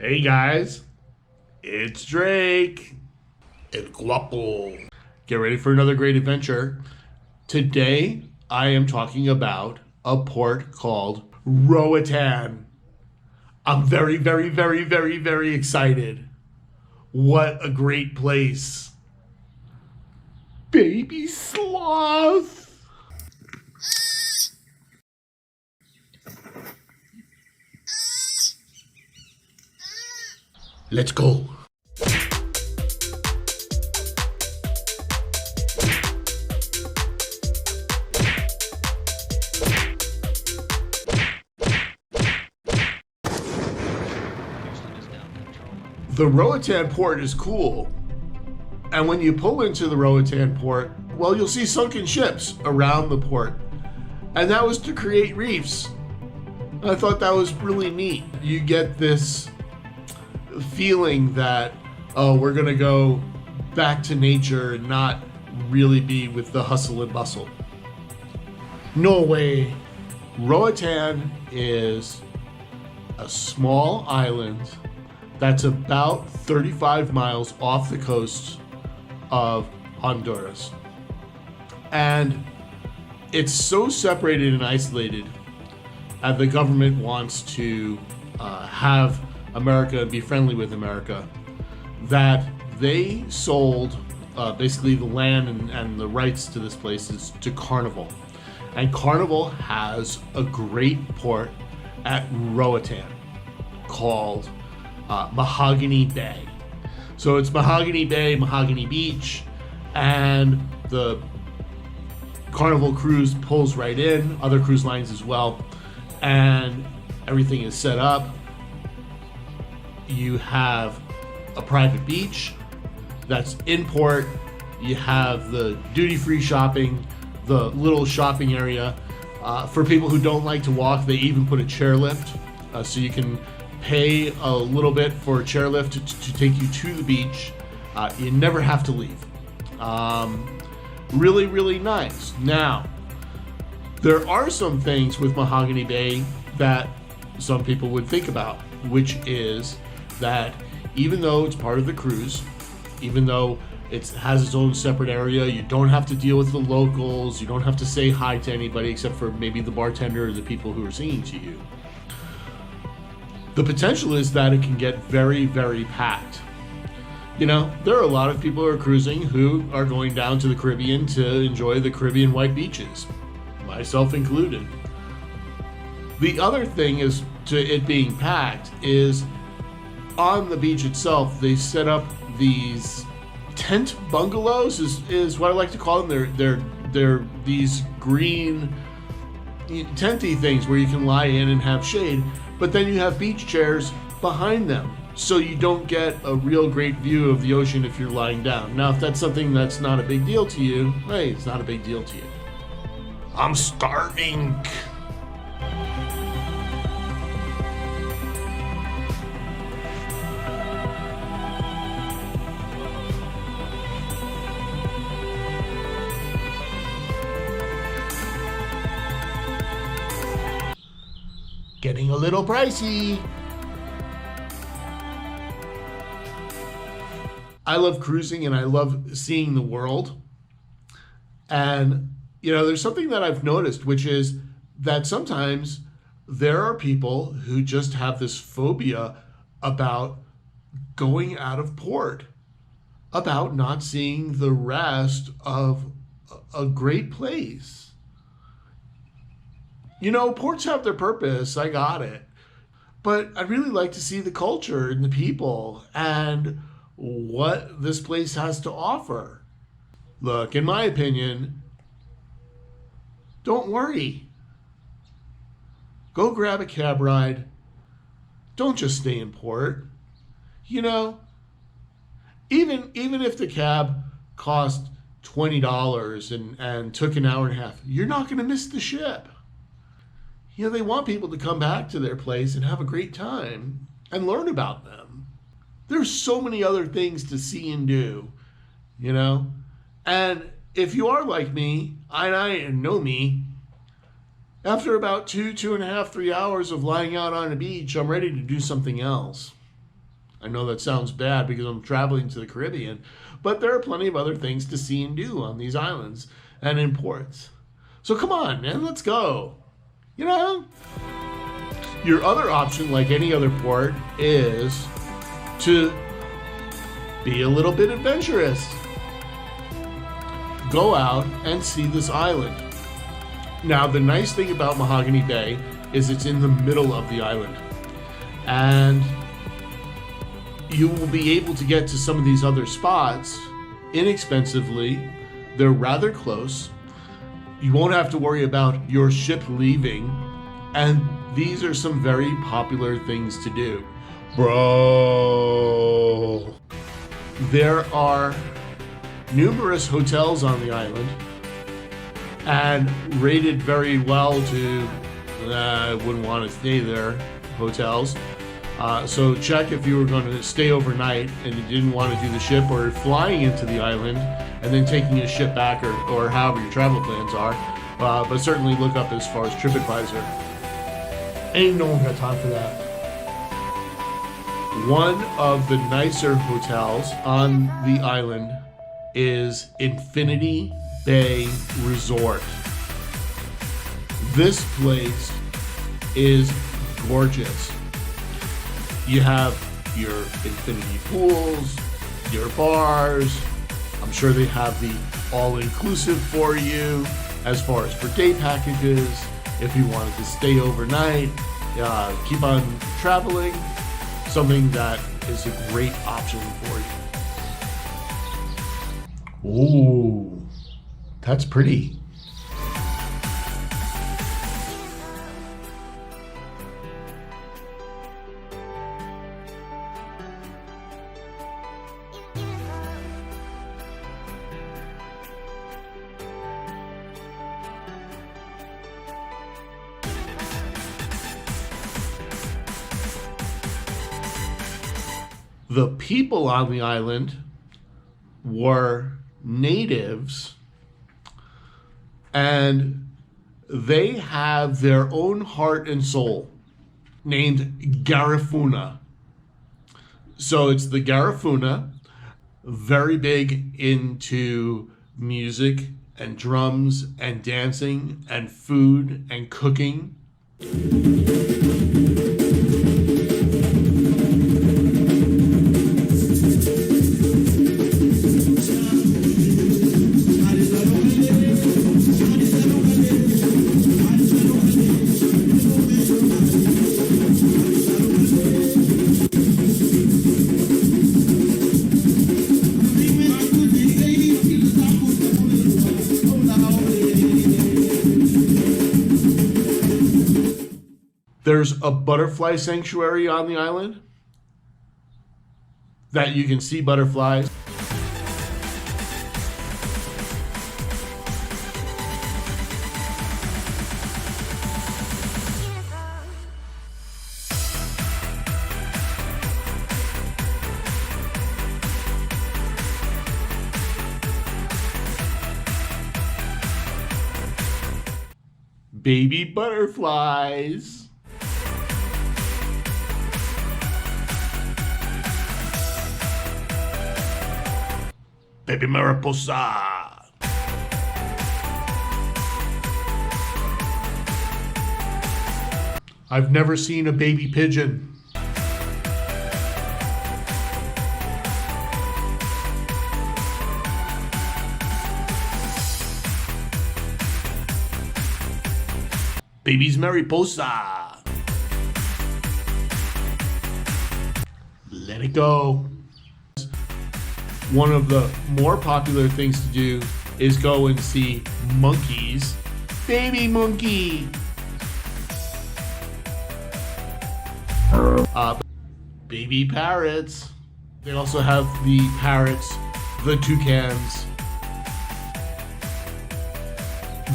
Hey guys, it's Drake. El Guapo. Get ready for another great adventure. Today, I am talking about a port called Roatan. I'm very excited. What a great place. Baby sloth. Let's go. The Roatan port is cool. And when you pull into the Roatan port, well, you'll see sunken ships around the port. And that was to create reefs. I thought that was really neat. You get this feeling that, oh, we're gonna go back to nature and not really be with the hustle and bustle. No way. Roatan is a small island that's about 35 miles off the coast of Honduras. And it's so separated and isolated, and the government wants to have America and be friendly with America, that they sold basically the land and the rights to this place to Carnival. And Carnival has a great port at Roatan called Mahogany Bay. So it's Mahogany Bay, Mahogany Beach, and the Carnival cruise pulls right in, other cruise lines as well, and everything is set up. You have a private beach that's in port. You have the duty-free shopping, the little shopping area. For people who don't like to walk, they even put a chairlift, so you can pay a little bit for a chairlift to take you to the beach. You never have to leave. Really nice. Now, there are some things with Mahogany Bay that some people would think about, which is that even though it's part of the cruise, even though it has its own separate area, you don't have to deal with the locals, you don't have to say hi to anybody except for maybe the bartender or the people who are singing to you. The potential is that it can get very packed. You know, there are a lot of people who are cruising who are going down to the Caribbean to enjoy the Caribbean white beaches, myself included. The other thing is to it being packed is on the beach itself, they set up these tent bungalows, is what I like to call them. They're these green tenty things where you can lie in and have shade, but then you have beach chairs behind them, so you don't get a real great view of the ocean if you're lying down. Now, if that's something that's not a big deal to you, hey, it's not a big deal to you. I'm starving. Getting a little pricey. I love cruising and I love seeing the world. And, you know, there's something that I've noticed, which is that sometimes there are people who just have this phobia about going out of port, about not seeing the rest of a great place. You know, ports have their purpose, I got it. But I'd really like to see the culture and the people and what this place has to offer. Look, in my opinion, don't worry. Go grab a cab ride. Don't just stay in port. You know, even if the cab cost $20 and took an hour and a half, you're not going to miss the ship. You know, they want people to come back to their place and have a great time and learn about them. There's so many other things to see and do, you know? And if you are like me, I know me, after about 2.5, 3 hours of lying out on a beach, I'm ready to do something else. I know that sounds bad because I'm traveling to the Caribbean, but there are plenty of other things to see and do on these islands and in ports. So come on, man, let's go. You know? Your other option, like any other port, is to be a little bit adventurous. Go out and see this island. Now, the nice thing about Mahogany Bay is it's in the middle of the island. And you will be able to get to some of these other spots inexpensively. They're rather close. You won't have to worry about your ship leaving. And these are some very popular things to do. Bro. There are numerous hotels on the island and rated very well to, I wouldn't want to stay there, hotels. So check if you were going to stay overnight and you didn't want to do the ship, or flying into the island and then taking a ship back, or however your travel plans are. But certainly look up as far as TripAdvisor. Ain't no one got time for that. One of the nicer hotels on the island is Infinity Bay Resort. This place is gorgeous. You have your infinity pools, your bars. I'm sure they have the all-inclusive for you as far as for day packages. If you wanted to stay overnight, keep on traveling, something that is a great option for you. Ooh, that's pretty. The people on the island were natives, and they have their own heart and soul named Garifuna. So it's the Garifuna, very big into music and drums and dancing and food and cooking. There's a butterfly sanctuary on the island that you can see butterflies. Baby butterflies. Baby mariposa. I've never seen a baby pigeon. Baby's mariposa. Let it go. One of the more popular things to do is go and see monkeys. Baby monkey. Baby parrots. They also have the parrots, the toucans,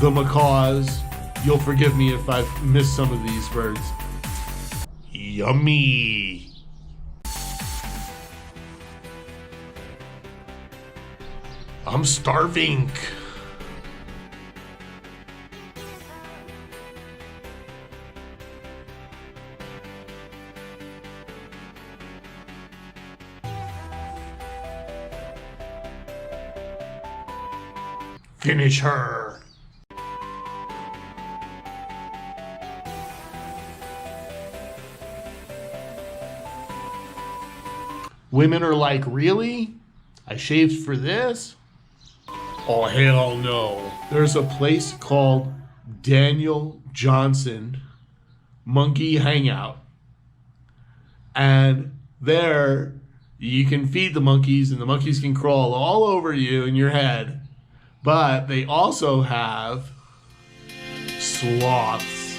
the macaws. You'll forgive me if I've missed some of these birds. Yummy. I'm starving. Finish her. Women are like, really? I shaved for this? Oh, hell no. There's a place called Daniel Johnson Monkey Hangout. And there you can feed the monkeys, and the monkeys can crawl all over you and your head. But they also have sloths.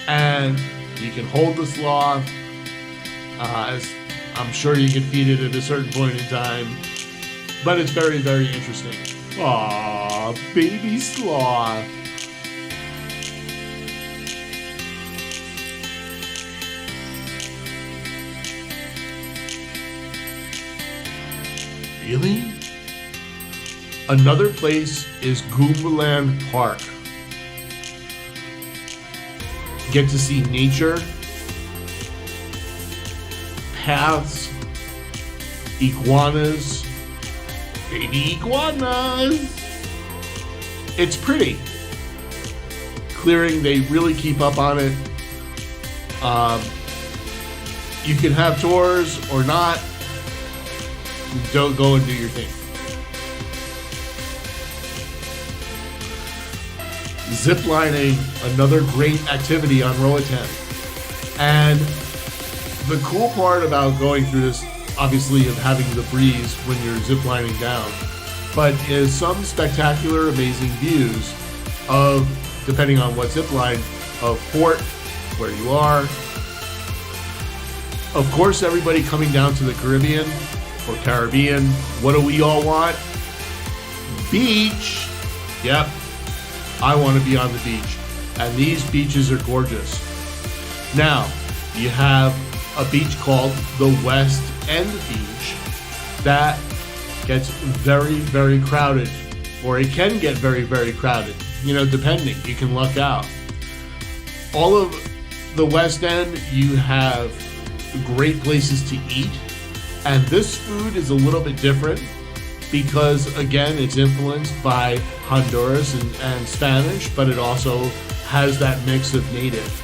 And you can hold the sloth. As I'm sure you can feed it at a certain point in time. But it's very, very interesting. Aww, baby sloth. Really? Another place is Goombaland Park. Get to see nature, paths, iguanas, baby iguanas. It's pretty. Clearing, they really keep up on it. You can have tours or not. Don't go and do your thing. Ziplining, another great activity on Roatan. And the cool part about going through this, obviously, of having the breeze when you're ziplining down, but is some spectacular, amazing views of, depending on what zipline, of port, where you are. Of course, everybody coming down to the Caribbean or Caribbean, what do we all want? Beach. Yep, I want to be on the beach. And these beaches are gorgeous. Now, you have a beach called the West End Beach that gets very, very crowded, or it can get very, very crowded, depending. You can luck out. All of the West End, you have great places to eat, and this food is a little bit different because, again, it's influenced by Honduras and Spanish, but it also has that mix of native.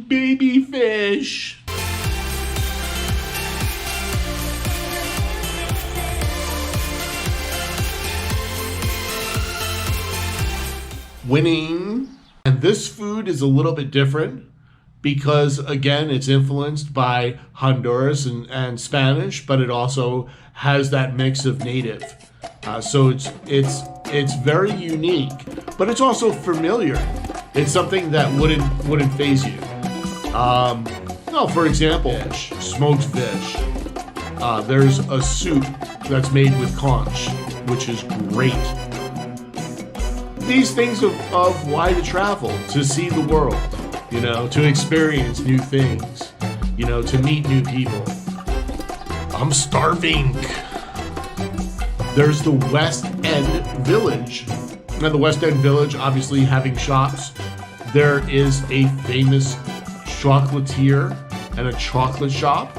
Baby fish. Winning. And this food is a little bit different because, again, it's influenced by Honduras and Spanish, but it also has that mix of native. So it's very unique, but it's also familiar. It's something that wouldn't faze you. For example, smoked fish. There's a soup that's made with conch, which is great. These things of why to travel, to see the world, to experience new things, to meet new people. I'm starving. There's the West End Village. Now the West End Village, obviously having shops, there is a famous chocolatier and a chocolate shop.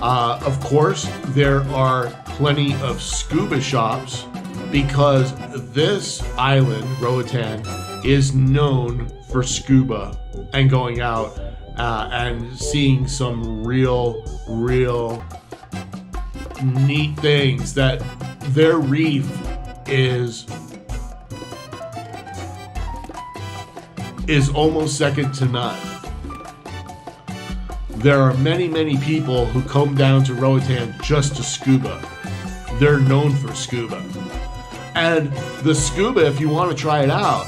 Of course, there are plenty of scuba shops because this island, Roatan, is known for scuba and going out and seeing some real neat things. That their reef is almost second to none. There are many people who come down to Roatan just to scuba. They're known for scuba. And the scuba, if you want to try it out,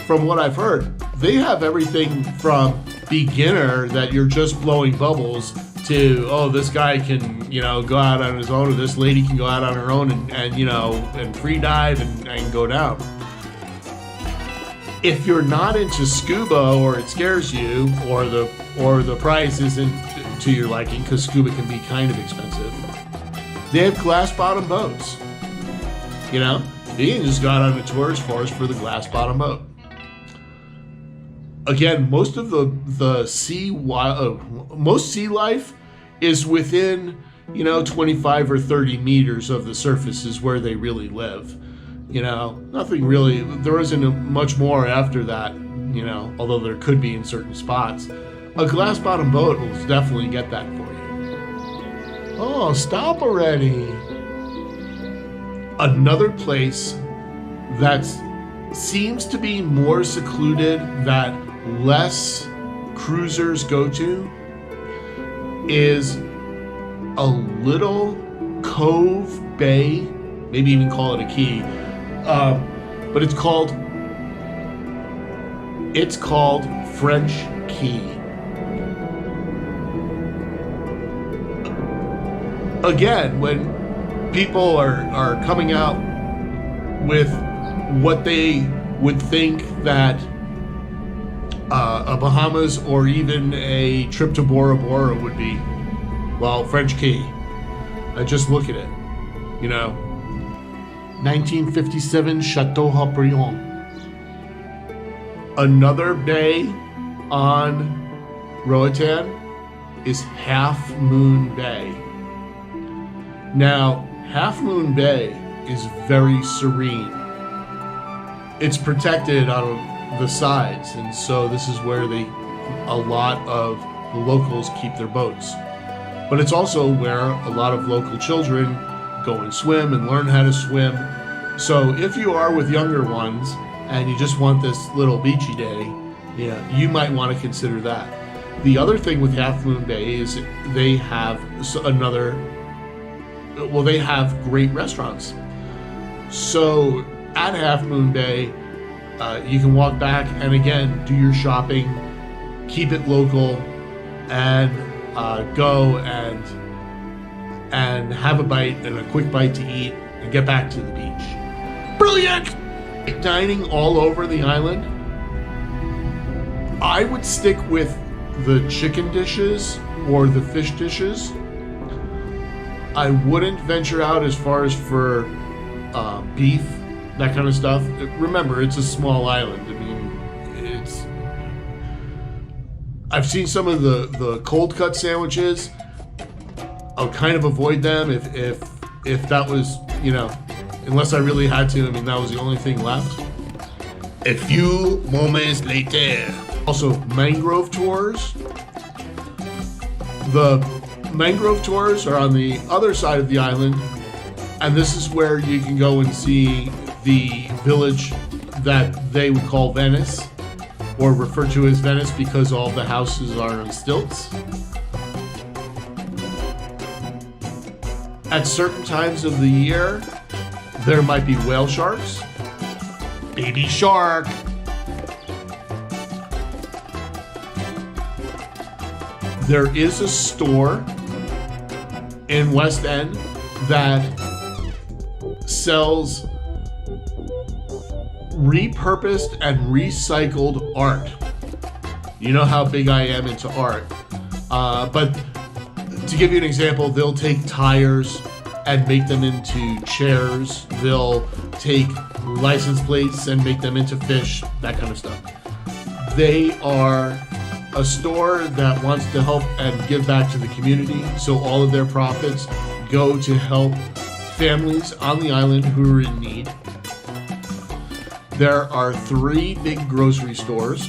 from what I've heard, they have everything from beginner, that you're just blowing bubbles, to, oh, this guy can, go out on his own, or this lady can go out on her own and free dive and go down. If you're not into scuba, or it scares you, or the price isn't to your liking, because scuba can be kind of expensive, they have glass bottom boats. You can just go out on a tour as far as for the glass bottom boat. Again, most of the most sea life is within 25 or 30 meters of the surface is where they really live. Nothing really, there isn't much more after that, although there could be in certain spots. A glass bottom boat will definitely get that for you. Oh, stop already. Another place that seems to be more secluded, that less cruisers go to, is a little cove bay, maybe even call it a key, but it's called French Key. Again, when people are coming out with what they would think that a Bahamas or even a trip to Bora Bora would be, well, French Key. Just look at it. 1957 Chateau Haut-Brion. Another bay on Roatan is Half Moon Bay. Now, Half Moon Bay is very serene. It's protected on the sides, and so this is where a lot of the locals keep their boats. But it's also where a lot of local children go and swim and learn how to swim. So if you are with younger ones and you just want this little beachy day, you might want to consider that. The other thing with Half Moon Bay is they have they have great restaurants. So at Half Moon Bay, you can walk back and again do your shopping, keep it local, and go and have a bite and a quick bite to eat and get back to the beach. Brilliant! Dining all over the island. I would stick with the chicken dishes or the fish dishes. I wouldn't venture out as far as for beef, that kind of stuff. Remember, it's a small island. I mean, I've seen some of the cold cut sandwiches. I'll kind of avoid them if that was, unless I really had to. I mean, that was the only thing left. A few moments later. Also, mangrove tours. The mangrove tours are on the other side of the island, and this is where you can go and see the village that they would call Venice, or refer to as Venice because all the houses are on stilts. At certain times of the year, there might be whale sharks. Baby shark! There is a store in West End that sells repurposed and recycled art. You know how big I am into art. But To give you an example, they'll take tires and make them into chairs. They'll take license plates and make them into fish, that kind of stuff. They are a store that wants to help and give back to the community, so all of their profits go to help families on the island who are in need. There are 3 big grocery stores.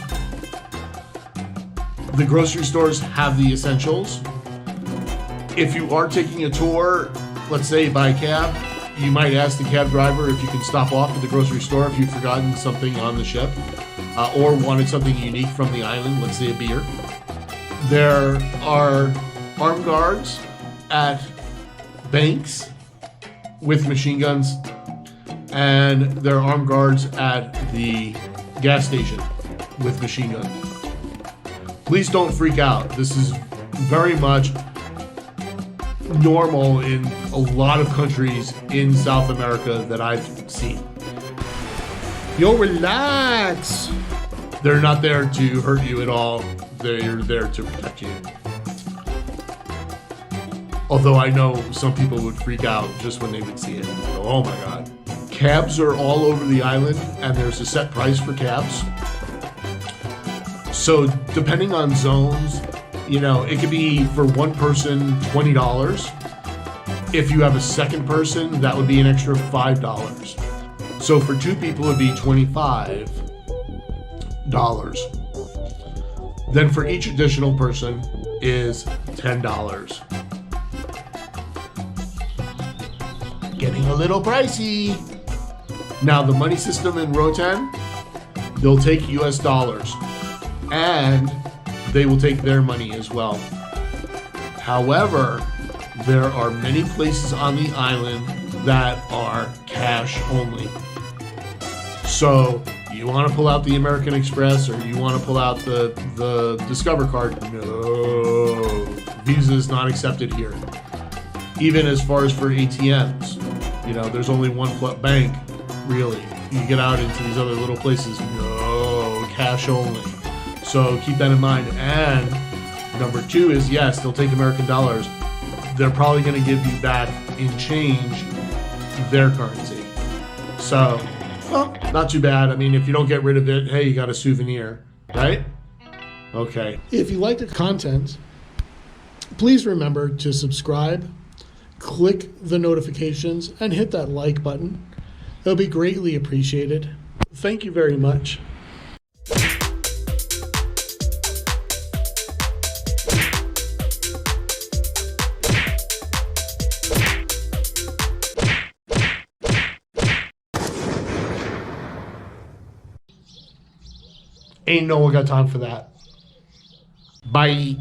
The grocery stores have the essentials. If you are taking a tour, let's say by cab, you might ask the cab driver if you can stop off at the grocery store if you've forgotten something on the ship, or wanted something unique from the island, let's say a beer. There are armed guards at banks with machine guns, and there are armed guards at the gas station with machine guns. Please don't freak out. This is very much normal in a lot of countries in South America that I've seen. Yo, relax. They're not there to hurt you at all. They're there to protect you. Although I know some people would freak out just when they would see it. Oh my God. Cabs are all over the island, and there's a set price for cabs. So depending on zones, you know, it could be for one person, $20. If you have a second person, that would be an extra $5. So for 2 people, it'd be $25. Then for each additional person is $10. Getting a little pricey. Now the money system in Roatan, they'll take US dollars, and they will take their money as well. However, there are many places on the island that are cash only. So you want to pull out the American Express, or you want to pull out the Discover card? No, Visa is not accepted here. Even as far as for ATMs, you know, there's only one bank, really. You get out into these other little places, no, cash only. So keep that in mind. And number 2 is, yes, they'll take American dollars. They're probably going to give you back in change their currency. So, well, not too bad. I mean, if you don't get rid of it, hey, you got a souvenir, right? Okay. If you like the content, please remember to subscribe, click the notifications, and hit that like button. It'll be greatly appreciated. Thank you very much. Ain't no one got time for that. Bye.